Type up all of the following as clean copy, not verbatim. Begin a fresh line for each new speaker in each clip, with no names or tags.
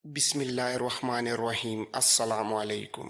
بسم اللہ الرحمن الرحیم السلام علیکم۔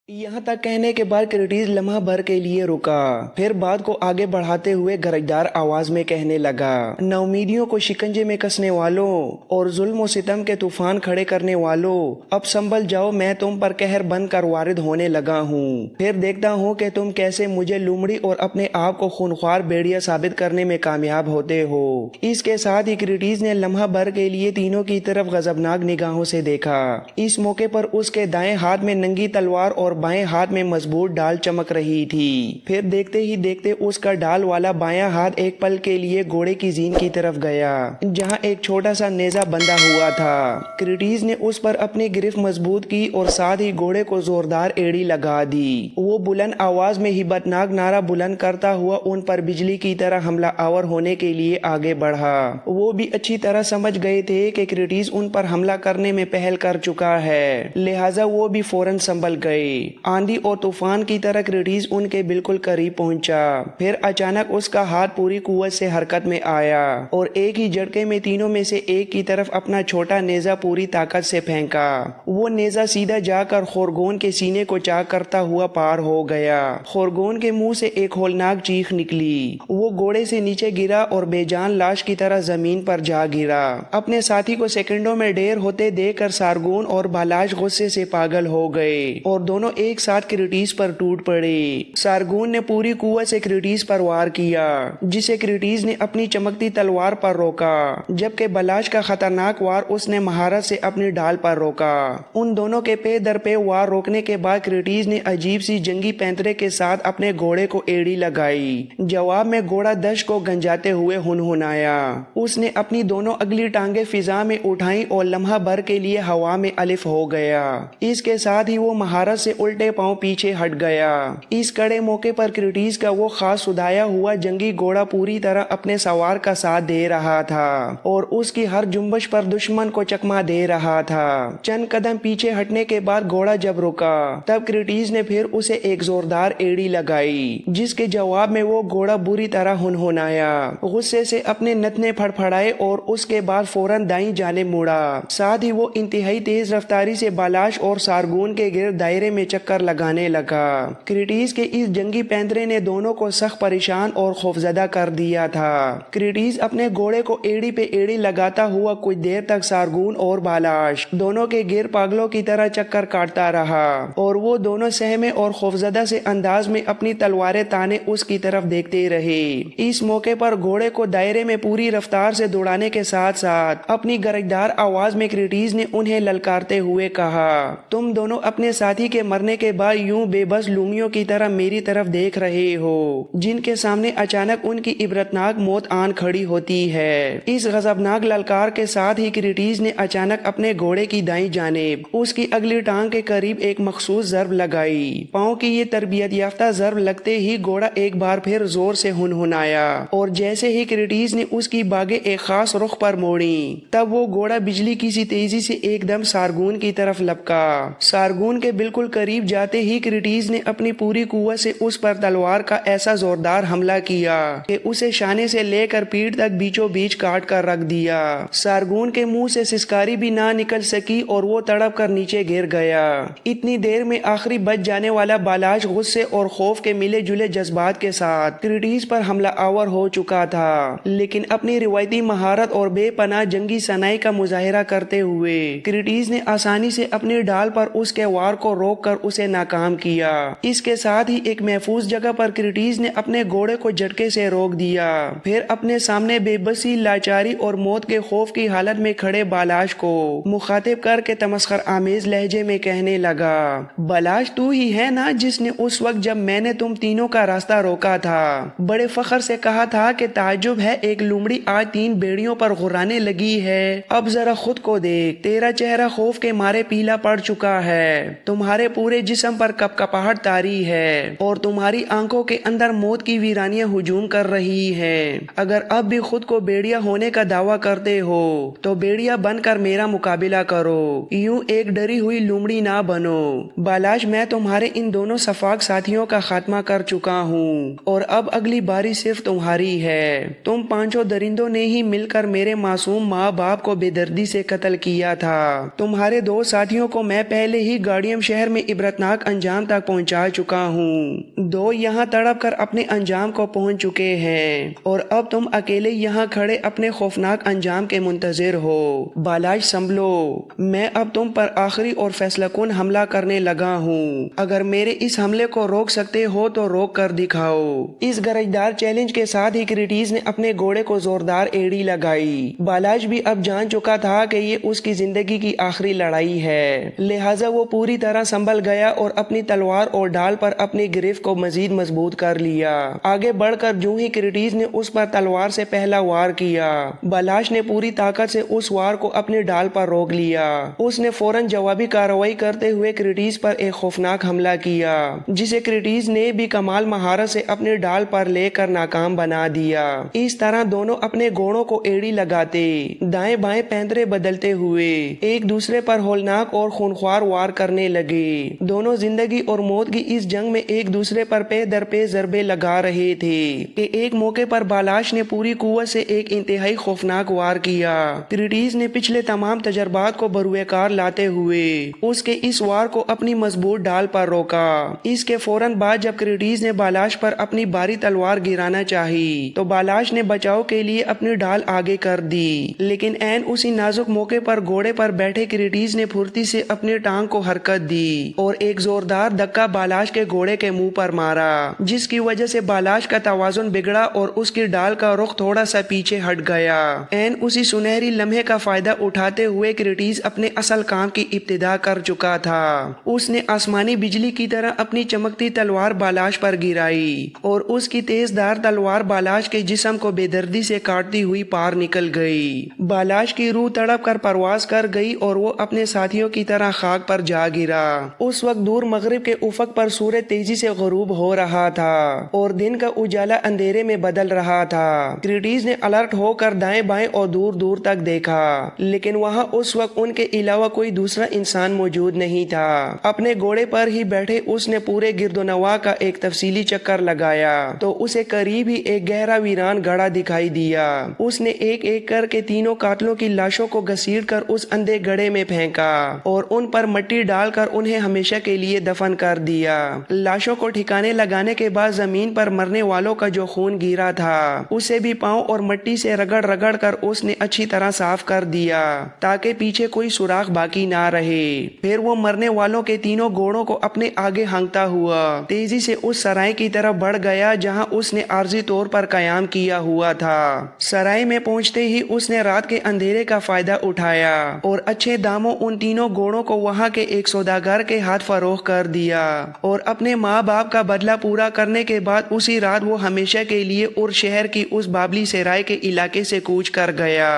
یہاں تک کہنے کے بعد کریٹیز لمحہ بھر کے لیے رکا، پھر بات کو آگے بڑھاتے ہوئے گرجدار آواز میں کہنے لگا، ناامیدیوں کو شکنجے میں کسنے والوں اور ظلم و ستم کے طوفان کھڑے کرنے والوں، اب سنبھل جاؤ، میں تم پر قہر بن کر وارد ہونے لگا ہوں۔ پھر دیکھتا ہوں کہ تم کیسے مجھے لومڑی اور اپنے آپ کو خونخوار بھیڑیا ثابت کرنے میں کامیاب ہوتے ہو۔ اس کے ساتھ ہی کریٹیز نے لمحہ بھر کے لیے تینوں کی طرف غضبناک نگاہوں سے دیکھا۔ اس موقع پر اس کے دائیں ہاتھ میں ننگی تلوار اور بائیں ہاتھ میں مضبوط ڈال چمک رہی تھی۔ پھر دیکھتے ہی دیکھتے اس کا ڈال والا بایاں ہاتھ ایک پل کے لیے گھوڑے کی زین کی طرف گیا جہاں ایک چھوٹا سا نیزہ بندھا ہوا تھا۔ کریٹیز نے اس پر اپنی گرفت مضبوط کی اور ساتھ ہی گھوڑے کو زوردار ایڑی لگا دی۔ وہ بلند آواز میں ہیبتناک نعرہ بلند کرتا ہوا ان پر بجلی کی طرح حملہ آور ہونے کے لیے آگے بڑھا۔ وہ بھی اچھی طرح سمجھ گئے تھے کہ کریٹیز ان پر حملہ کرنے میں پہل کر چکا ہے، لہٰذا وہ بھی فوراً سنبھل گئے۔ آندھی اور طوفان کی طرح کریٹیز ان کے بالکل قریب پہنچا، پھر اچانک اس کا ہاتھ پوری قوت سے حرکت میں آیا اور ایک ہی جھٹکے میں تینوں میں سے ایک کی طرف اپنا چھوٹا نیزہ پوری طاقت سے پھینکا۔ وہ نیزہ سیدھا جا کر خورگون کے سینے کو چاک کرتا ہوا پار ہو گیا۔ خورگون کے منہ سے ایک ہولناک چیخ نکلی۔ وہ گھوڑے سے نیچے گرا اور بے جان لاش کی طرح زمین پر جا گرا۔ اپنے ساتھی کو سیکنڈوں میں ڈھیر ہوتے دیکھ کر سارگون اور بالاش غصے سے پاگل ہو گئے اور دونوں ایک ساتھ کریٹیز پر ٹوٹ پڑے۔ سارگون نے پوری قوت سے کریٹیز پر وار کیا جسے کریٹیز نے اپنی چمکتی تلوار پر روکا، جبکہ بالاش کا خطرناک وار اس نے مہارت سے اپنی ڈال پر روکا۔ ان دونوں کے پے در پے وار روکنے کے بعد کریٹیز نے عجیب سی جنگی پینترے کے ساتھ اپنے گھوڑے کو ایڑی لگائی۔ جواب میں گھوڑا دشت کو گنجاتے ہوئے ہنہنایا۔ اس نے اپنی دونوں اگلی ٹانگیں فضا میں اٹھائیں اور لمحہ بھر کے لیے ہوا میں الف ہو گیا۔ اس کے ساتھ ہی وہ مہارت سے الٹے پاؤں پیچھے ہٹ گیا۔ اس کڑے موقع پر کریٹیز کا وہ خاص سدھایا ہوا جنگی گھوڑا پوری طرح اپنے سوار کا ساتھ دے رہا تھا اور اس کی ہر جنبش پر دشمن کو چکما دے رہا تھا۔ چند قدم پیچھے ہٹنے کے بعد گھوڑا جب رکا تب کریٹیز نے پھر اسے ایک زوردار ایڑی لگائی، جس کے جواب میں وہ گھوڑا بری طرح ہنہنایا، غصے سے اپنے نتنے پھڑپھڑائے اور اس کے بعد فوراً دائیں جانب مڑا۔ ساتھ ہی وہ انتہائی تیز رفتاری سے بالاش اور سارگون کے گرد دائرے میں چکر لگانے لگا۔ کریٹیز کے اس جنگی پینترے نے دونوں کو سخت پریشان اور خوفزدہ کر دیا تھا۔ کریٹیز اپنے گھوڑے کو ایڑی پہ ایڑی لگاتا ہوا کچھ دیر تک سارگون اور بالاش دونوں کے گرد پاگلوں کی طرح چکر کاٹتا رہا اور وہ دونوں سہمے اور خوفزدہ سے انداز میں اپنی تلواریں تانے اس کی طرف دیکھتے رہے۔ اس موقع پر گھوڑے کو دائرے میں پوری رفتار سے دوڑانے کے ساتھ ساتھ اپنی گرجدار آواز میں کریٹیز نے انہیں للکارتے ہوئے کہا، تم دونوں اپنے ساتھی کے مرنے کے بعد یوں بے بس لومیوں کی طرح میری طرف دیکھ رہے ہو جن کے سامنے اچانک ان کی عبرتناک موت آن کھڑی ہوتی ہے۔ اس غضبناک للکار کے ساتھ ہی کریٹیز نے اچانک اپنے گھوڑے کی دائیں جانب اس کی اگلی ٹانگ کے قریب ایک مخصوص ضرب لگائی۔ پاؤں کی یہ تربیت یافتہ ضرب لگتے ہی گھوڑا ایک بار پھر زور سے ہنہنایا اور جیسے ہی کریٹیز نے اس کی باگیں ایک خاص رخ پر موڑی تب وہ گھوڑا بجلی کی سی تیزی سے ایک دم سارگون کی طرف لپکا۔ سارگون کے بالکل قریب جاتے ہی کریٹیز نے اپنی پوری قوت سے اس پر تلوار کا ایسا زوردار حملہ کیا کہ اسے شانے سے لے کر پیٹھ تک بیچوں بیچ کاٹ کر رکھ دیا۔ سارگون کے منہ سے سسکاری بھی نہ نکل سکی اور وہ تڑپ کر نیچے گر گیا۔ اتنی دیر میں آخری بچ جانے والا بالاش غصے اور خوف کے ملے جلے جذبات کے ساتھ کریٹیز پر حملہ آور ہو چکا تھا، لیکن اپنی روایتی مہارت اور بے پناہ جنگی صناعی کا مظاہرہ کرتے ہوئے کریٹیز نے آسانی سے اپنی ڈال پر اس کے وار کو روک کر اسے ناکام کیا۔ اس کے ساتھ ہی ایک محفوظ جگہ پر کریٹیز نے اپنے گھوڑے کو جھٹکے سے روک دیا، پھر اپنے سامنے بے بسی، لاچاری اور موت کے خوف کی حالت میں کھڑے بالاش کو مخاطب کر کے تمسخر آمیز لہجے میں کہنے لگا، بالاش تو ہی ہے نا جس نے اس وقت جب میں نے تم تینوں کا راستہ روکا تھا بڑے فخر سے کہا تھا کہ تعجب ہے ایک لومڑی آج 3 بیڑیوں پر غرانے لگی ہے۔ اب ذرا خود کو دیکھ، تیرا چہرہ خوف کے مارے پیلا پڑ چکا ہے، تمہارے پورے پورے جسم پر کپکپاہٹ طاری ہے اور تمہاری آنکھوں کے اندر موت کی ویرانیاں ہجوم کر رہی ہیں۔ اگر اب بھی خود کو بیڑیا ہونے کا دعویٰ کرتے ہو تو بیڑیا بن کر میرا مقابلہ کرو، یوں ایک ڈری ہوئی لومڑی نہ بنو۔ بالاش میں تمہارے ان دونوں سفاک ساتھیوں کا خاتمہ کر چکا ہوں اور اب اگلی باری صرف تمہاری ہے۔ تم پانچوں درندوں نے ہی مل کر میرے معصوم ماں باپ کو بے دردی سے قتل کیا تھا۔ تمہارے دو ساتھیوں کو میں پہلے ہی گارڈیم شہر میں عبرتناک انجام تک پہنچا چکا ہوں۔ دو یہاں تڑپ کر اپنے انجام کو پہنچ چکے ہیں اور اب تم اکیلے یہاں کھڑے اپنے خوفناک انجام کے منتظر ہو۔ بالاش سنبھلو، میں اب تم پر آخری اور فیصلہ کن حملہ کرنے لگا ہوں۔ اگر میرے اس حملے کو روک سکتے ہو تو روک کر دکھاؤ۔ اس گرجدار چیلنج کے ساتھ ہی کریٹیس نے اپنے گھوڑے کو زوردار ایڑی لگائی۔ بالاش بھی اب جان چکا تھا کہ یہ اس کی زندگی کی آخری لڑائی ہے، لہٰذا وہ پوری طرح سنبھل گیا اور اپنی تلوار اور ڈال پر اپنی گرفت کو مزید مضبوط کر لیا۔ آگے بڑھ کر جو ہی کریٹیس نے اس پر تلوار سے پہلا وار کیا، بالاش نے پوری طاقت سے اس وار کو اپنی ڈال پر روک لیا۔ اس نے فوراً جوابی کارروائی کرتے ہوئے کریٹیس پر ایک خوفناک حملہ کیا، جسے کریٹیس نے بھی کمال مہارت سے اپنی ڈال پر لے کر ناکام بنا دیا۔ اس طرح دونوں اپنے گھوڑوں کو ایڑی لگاتے، دائیں بائیں پینترے بدلتے ہوئے ایک دوسرے پر ہولناک اور خونخوار وار کرنے لگے۔ دونوں زندگی اور موت کی اس جنگ میں ایک دوسرے پر پے در پے ضربے لگا رہے تھے کہ ایک موقع پر بالاش نے پوری قوت سے ایک انتہائی خوفناک وار کیا۔ کریٹیس نے پچھلے تمام تجربات کو بروئے کار لاتے ہوئے اس کے اس وار کو اپنی مضبوط ڈال پر روکا۔ اس کے فوراً بعد جب کریٹیس نے بالاش پر اپنی باری تلوار گرانا چاہی تو بالاش نے بچاؤ کے لیے اپنی ڈال آگے کر دی، لیکن عین اسی نازک موقع پر گھوڑے پر بیٹھے کریٹیس نے پھرتی سے اپنی ٹانگ کو حرکت دی اور ایک زوردار دھکا بالاش کے گھوڑے کے منہ پر مارا، جس کی وجہ سے بالاش کا توازن بگڑا اور اس کی ڈال کا رخ تھوڑا سا پیچھے ہٹ گیا۔ عین اسی سنہری لمحے کا فائدہ اٹھاتے ہوئے کریٹیس اپنے اصل کام کی ابتدا کر چکا تھا۔ اس نے آسمانی بجلی کی طرح اپنی چمکتی تلوار بالاش پر گرائی اور اس کی تیز دھار تلوار بالاش کے جسم کو بے دردی سے کاٹتی ہوئی پار نکل گئی۔ بالاش کی روح تڑپ کر پرواز کر گئی اور وہ اپنے ساتھیوں کی طرح خاک پر جا گرا۔ اس وقت دور مغرب کے افق پر سورج تیزی سے غروب ہو رہا تھا اور دن کا اجالا اندھیرے میں بدل رہا تھا۔ کریٹیس نے الرٹ ہو کر دائیں بائیں اور دور دور تک دیکھا، لیکن وہاں اس وقت ان کے علاوہ کوئی دوسرا انسان موجود نہیں تھا۔ اپنے گھوڑے پر ہی بیٹھے اس نے پورے گرد و نواح کا ایک تفصیلی چکر لگایا تو اسے قریب ہی ایک گہرا ویران گڑھا دکھائی دیا۔ اس نے ایک ایک کر کے تینوں قاتلوں کی لاشوں کو گھسیٹ کر اس اندھے گڑھے میں پھینکا اور ان پر مٹی ڈال کر انہیں ہمیشہ کے لیے دفن کر دیا۔ لاشوں کو ٹھکانے لگانے کے بعد زمین پر مرنے والوں کا جو خون گرا تھا اسے بھی پاؤں اور مٹی سے رگڑ رگڑ کر اس نے اچھی طرح صاف کر دیا تاکہ پیچھے کوئی سوراخ باقی نہ رہے۔ پھر وہ مرنے والوں کے تینوں گھوڑوں کو اپنے آگے ہانکتا ہوا تیزی سے اس سرائے کی طرف بڑھ گیا جہاں اس نے عارضی طور پر قیام کیا ہوا تھا۔ سرائے میں پہنچتے ہی اس نے رات کے اندھیرے کا فائدہ اٹھایا اور اچھے داموں ان تینوں گھوڑوں کو وہاں کے ایک سوداگر کے ہاتھ فروخت کر دیا اور اپنے ماں باپ کا بدلہ پورا کرنے کے بعد اسی رات وہ ہمیشہ کے لیے ار شہر کی اس بابلی سرائے کے علاقے سے کوچ کر گیا۔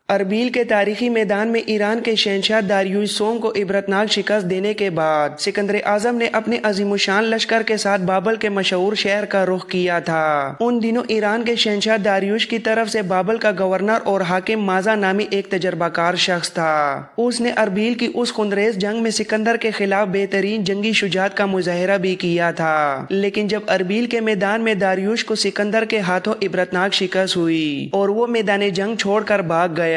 اربیل کے تاریخی میدان میں ایران کے شہنشاہ داریوش سوم کو عبرتناک شکست دینے کے بعد سکندر اعظم نے اپنے عظیم الشان لشکر کے ساتھ بابل کے مشہور شہر کا رخ کیا تھا۔ ان دنوں ایران کے شہنشاہ داریوش کی طرف سے بابل کا گورنر اور حاکم مازا نامی ایک تجربہ کار شخص تھا۔ اس نے اربیل کی اس خونریز جنگ میں سکندر کے خلاف بہترین جنگی شجاعت کا مظاہرہ بھی کیا تھا، لیکن جب اربیل کے میدان میں داریوش کو سکندر کے ہاتھوں عبرتناک شکست ہوئی اور وہ میدان جنگ چھوڑ کر بھاگ گیا،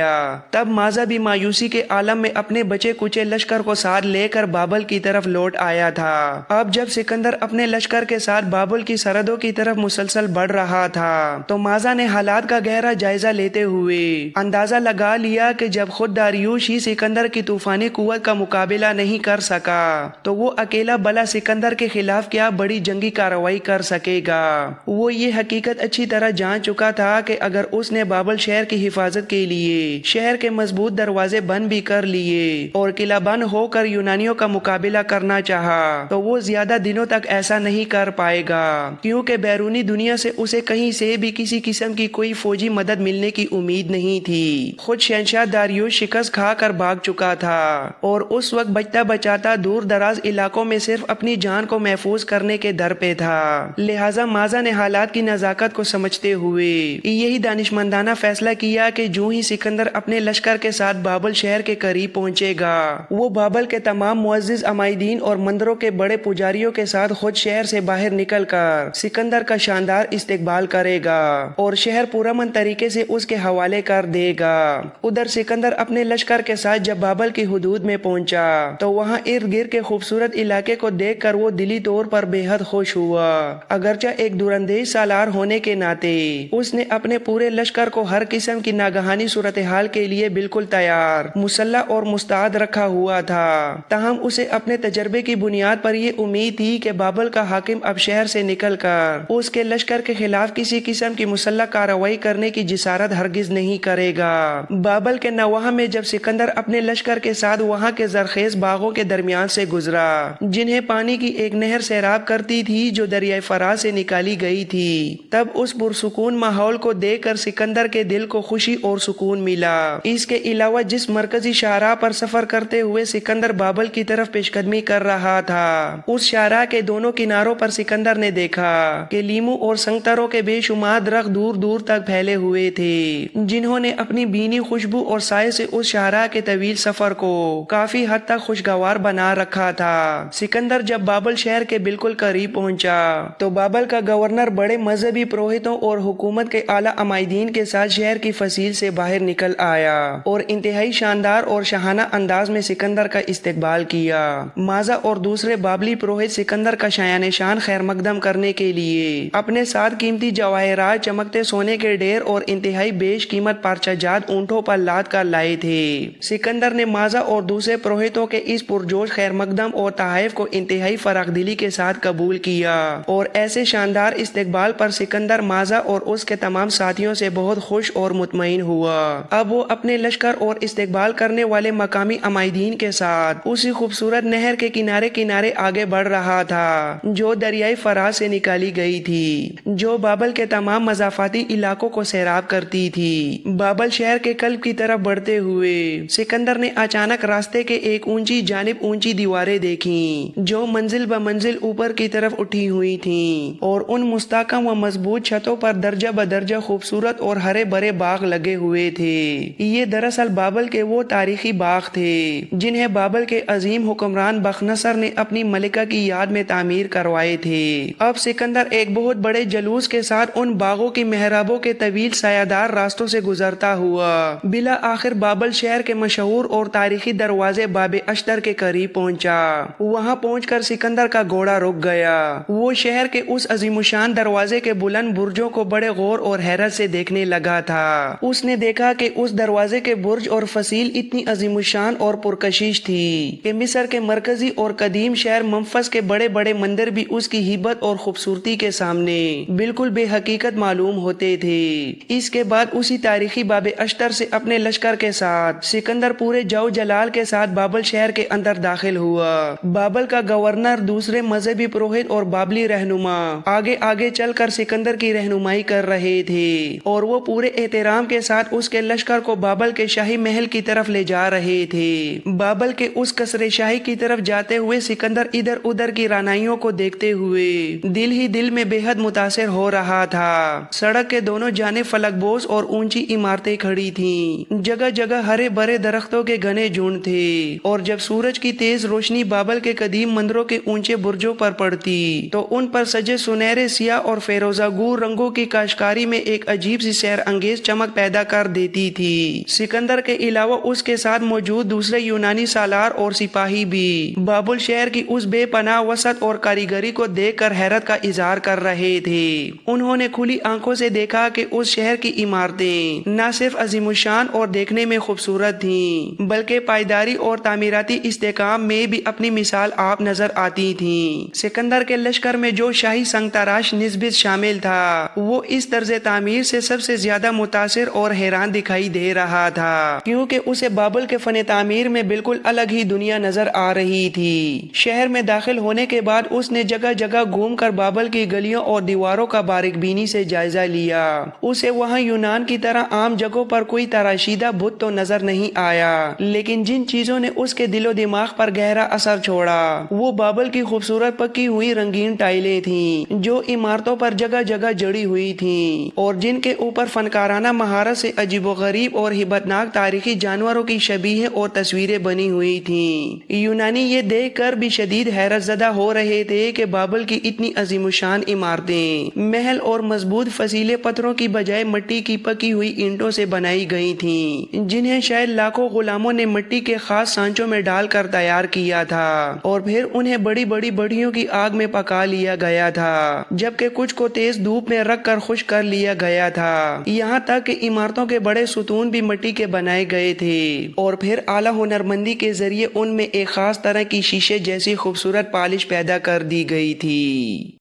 تب مازا بھی مایوسی کے عالم میں اپنے بچے کچے لشکر کو ساتھ لے کر بابل کی طرف لوٹ آیا تھا۔ اب جب سکندر اپنے لشکر کے ساتھ بابل کی سرحدوں کی طرف مسلسل بڑھ رہا تھا تو مازا نے حالات کا گہرا جائزہ لیتے ہوئے اندازہ لگا لیا کہ جب خود داریوش ہی سکندر کی طوفانی قوت کا مقابلہ نہیں کر سکا تو وہ اکیلا بلا سکندر کے خلاف کیا بڑی جنگی کارروائی کر سکے گا۔ وہ یہ حقیقت اچھی طرح جان چکا تھا کہ اگر اس نے بابل شہر کی حفاظت کے لیے شہر کے مضبوط دروازے بند بھی کر لیے اور قلعہ بند ہو کر یونانیوں کا مقابلہ کرنا چاہا تو وہ زیادہ دنوں تک ایسا نہیں کر پائے گا، کیونکہ بیرونی دنیا سے اسے کہیں سے بھی کسی قسم کی کوئی فوجی مدد ملنے کی امید نہیں تھی۔ خود شہنشاہ داریوش شکست کھا کر بھاگ چکا تھا اور اس وقت بچتا بچاتا دور دراز علاقوں میں صرف اپنی جان کو محفوظ کرنے کے در پہ تھا۔ لہٰذا مازا نے حالات کی نزاکت کو سمجھتے ہوئے یہی دانشمندانہ فیصلہ کیا کہ جو ہی سکندر اپنے لشکر کے ساتھ بابل شہر کے قریب پہنچے گا وہ بابل کے تمام معزز عمائدین اور مندروں کے بڑے پجاریوں کے ساتھ خود شہر سے باہر نکل کر سکندر کا شاندار استقبال کرے گا اور شہر پرامن طریقے سے اس کے حوالے کر دے گا۔ ادھر سکندر اپنے لشکر کے ساتھ جب بابل کی حدود میں پہنچا تو وہاں ارد گرد کے خوبصورت علاقے کو دیکھ کر وہ دلی طور پر بے حد خوش ہوا۔ اگرچہ ایک دوراندیش سالار ہونے کے ناطے اس نے اپنے پورے لشکر کو ہر قسم کی ناگہانی صورتحال کے لیے بالکل تیار، مسلح اور مستعد رکھا ہوا تھا، تاہم اسے اپنے تجربے کی بنیاد پر یہ امید تھی کہ بابل کا حاکم اب شہر سے نکل کر اس کے لشکر کے خلاف کسی قسم کی مسلح کارروائی کرنے کی جسارت ہرگز نہیں کرے گا۔ بابل کے نواح میں جب سکندر اپنے لشکر کے ساتھ وہاں کے زرخیز باغوں کے درمیان سے گزرا جنہیں پانی کی ایک نہر سیراب کرتی تھی جو دریائے فرات سے نکالی گئی تھی، تب اس پرسکون ماحول کو دیکھ کر سکندر کے دل کو خوشی اور سکون ملا۔ اس کے علاوہ جس مرکزی شاہراہ پر سفر کرتے ہوئے سکندر بابل کی طرف پیش قدمی کر رہا تھا اس شاہراہ کے دونوں کناروں پر سکندر نے دیکھا کہ لیموں اور سنگتروں کے بے شمار درخت دور دور تک پھیلے ہوئے تھے جنہوں نے اپنی بینی خوشبو اور سائے سے اس شاہراہ کے طویل سفر کو کافی حد تک خوشگوار بنا رکھا تھا۔ سکندر جب بابل شہر کے بالکل قریب پہنچا تو بابل کا گورنر بڑے مذہبی پروہتوں اور حکومت کے اعلیٰ عمائدین کے ساتھ شہر کی فصیل سے باہر نکل آیا اور انتہائی شاندار اور شاہانہ انداز میں سکندر کا استقبال کیا۔ مازا اور دوسرے بابلی پروہت سکندر کا شایان شان خیر مقدم کرنے کے لیے اپنے ساتھ قیمتی جواہرات، چمکتے سونے کے ڈھیر اور انتہائی بیش قیمت پارچہ جات اونٹوں پر لاد کر لائے تھے۔ سکندر نے مازا اور دوسرے پروہتوں کے اس پرجوش خیر مقدم اور تحائف کو انتہائی فراخ دلی کے ساتھ قبول کیا اور ایسے شاندار استقبال پر سکندر مازا اور اس کے تمام ساتھیوں سے بہت خوش اور مطمئن ہوا۔ اب وہ اپنے لشکر اور استقبال کرنے والے مقامی عمائدین کے ساتھ اسی خوبصورت نہر کے کنارے کنارے آگے بڑھ رہا تھا جو دریائے فرات سے نکالی گئی تھی، جو بابل کے تمام مضافاتی علاقوں کو سیراب کرتی تھی۔ بابل شہر کے قلب کی طرف بڑھتے ہوئے سکندر نے اچانک راستے کے ایک اونچی جانب اونچی دیواریں دیکھیں جو منزل بہ منزل اوپر کی طرف اٹھی ہوئی تھیں اور ان مستحکم و مضبوط چھتوں پر درجہ بدرجہ خوبصورت اور ہرے بھرے باغ لگے ہوئے تھے۔ یہ دراصل بابل کے وہ تاریخی باغ تھے جنہیں بابل کے عظیم حکمران بختنصر نے اپنی ملکہ کی یاد میں تعمیر کروائے تھے۔ اب سکندر ایک بہت بڑے جلوس کے ساتھ ان باغوں کی محرابوں کے طویل سایہ دار راستوں سے گزرتا ہوا بلا آخر بابل شہر کے مشہور اور تاریخی دروازے باب اشتر کے قریب پہنچا۔ وہاں پہنچ کر سکندر کا گھوڑا رک گیا۔ وہ شہر کے اس عظیم الشان دروازے کے بلند برجوں کو بڑے غور اور حیرت سے دیکھنے لگا تھا۔ اس نے دیکھا کہ اس دروازے کے برج اور فصیل اتنی عظیم الشان اور پرکشش تھی کہ مصر کے مرکزی اور قدیم شہر منفس کے بڑے بڑے مندر بھی اس کی ہیبت اور خوبصورتی کے سامنے بالکل بے حقیقت معلوم ہوتے تھے۔ اس کے بعد اسی تاریخی باب اشتر سے اپنے لشکر کے ساتھ سکندر پورے جو جلال کے ساتھ بابل شہر کے اندر داخل ہوا۔ بابل کا گورنر، دوسرے مذہبی پروہت اور بابلی رہنما آگے آگے چل کر سکندر کی رہنمائی کر رہے تھے اور وہ پورے احترام کے ساتھ اس کے لشکر کو بابل کے شاہی محل کی طرف لے جا رہے تھے۔ بابل کے اس قصر شاہی کی طرف جاتے ہوئے سکندر ادھر ادھر کی رانائیوں کو دیکھتے ہوئے دل ہی دل میں بے حد متاثر ہو رہا تھا۔ سڑک کے دونوں جانب فلک بوس اور اونچی عمارتیں کھڑی تھیں، جگہ جگہ ہرے بھرے درختوں کے گھنے جھنڈ تھے اور جب سورج کی تیز روشنی بابل کے قدیم مندروں کے اونچے برجوں پر پڑتی تو ان پر سجے سنہرے، سیاہ اور فیروزہ گور رنگوں کی کاشکاری میں ایک عجیب سی سحر انگیز چمک پیدا کر دیتی تھی۔ سکندر کے علاوہ اس کے ساتھ موجود دوسرے یونانی سالار اور سپاہی بھی بابل شہر کی اس بے پناہ وسعت اور کاریگری کو دیکھ کر حیرت کا اظہار کر رہے تھے۔ انہوں نے کھلی آنکھوں سے دیکھا کہ اس شہر کی عمارتیں نہ صرف عظیم الشان اور دیکھنے میں خوبصورت تھیں بلکہ پائیداری اور تعمیراتی استحکام میں بھی اپنی مثال آپ نظر آتی تھیں۔ سکندر کے لشکر میں جو شاہی سنگ تراش نسبت شامل تھا وہ اس طرز تعمیر سے سب سے زیادہ متاثر اور حیران دکھائی دکھائی دے رہا تھا، کیونکہ اسے بابل کے فن تعمیر میں بالکل الگ ہی دنیا نظر آ رہی تھی۔ شہر میں داخل ہونے کے بعد اس نے جگہ جگہ گھوم کر بابل کی گلیوں اور دیواروں کا باریک بینی سے جائزہ لیا۔ اسے وہاں یونان کی طرح عام جگہوں پر کوئی تراشیدہ بت تو نظر نہیں آیا، لیکن جن چیزوں نے اس کے دل و دماغ پر گہرا اثر چھوڑا وہ بابل کی خوبصورت پکی ہوئی رنگین ٹائلیں تھیں جو عمارتوں پر جگہ جگہ جڑی ہوئی تھیں اور جن کے اوپر فنکارانہ مہارت سے عجیب و غریب اور ہیبت ناک تاریخی جانوروں کی شبیہیں اور تصویریں بنی ہوئی تھیں۔ یونانی یہ دیکھ کر بھی شدید حیرت زدہ ہو رہے تھے کہ بابل کی اتنی عظیم الشان عمارتیں محل اور مضبوط فسیلے پتھروں کی بجائے مٹی کی پکی ہوئی اینٹوں سے بنائی گئی تھیں، جنہیں شاید لاکھوں غلاموں نے مٹی کے خاص سانچوں میں ڈال کر تیار کیا تھا اور پھر انہیں بڑی بڑی بڑھیوں کی آگ میں پکا لیا گیا تھا، جبکہ کچھ کو تیز دھوپ میں رکھ کر خشک کر لیا گیا تھا۔ یہاں تک کہ عمارتوں کے بڑے ستون بھی مٹی کے بنائے گئے تھے اور پھر اعلیٰ ہنرمندی کے ذریعے ان میں ایک خاص طرح کی شیشے جیسی خوبصورت پالش پیدا کر دی گئی تھی۔